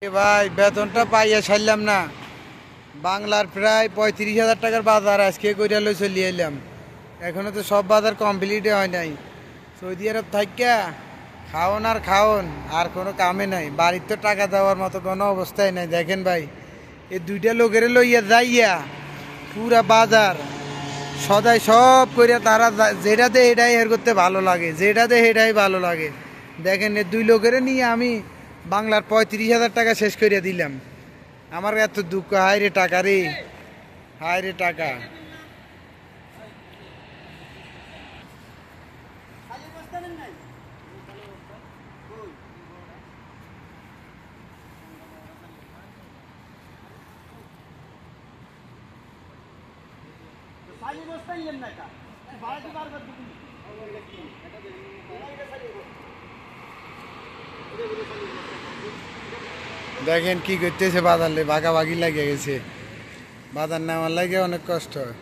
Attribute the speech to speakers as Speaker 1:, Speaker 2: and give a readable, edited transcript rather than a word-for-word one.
Speaker 1: ভাই বেতনটা পাইয়া ছাড়লাম না। বাংলার প্রায় 35,000 টাকার বাজার আজকে কইরা লই চলি এলাম। এখনো তো সব বাজার কমপ্লিট হয় নাই। সৌদি আরব থাইকা খাওন আর খাওন, আর কোনো কামে নাই। বাড়ির তো টাকা দেওয়ার মতো কোনো অবস্থায় নাই। দেখেন ভাই, এই দুইটা লোকের লইয়া যাইয়া পুরা বাজার সদাই সব কইরা তারা যেটা দে এটাই হের করতে ভালো লাগে, যেটা দে এটাই ভালো লাগে। দেখেন এই দুই লোকের নিয়ে আমি বাংলার 35,000 টাকা শেষ করিয়া দিলাম। আমার এত দুঃখ, হায় রে টাকা রে, হায় রে টাকা। দেখেন কি করতেছে, বাজার ভাগাভাগি লাগিয়ে গেছে। বাজার নেওয়ার লাগে অনেক কষ্ট হয়।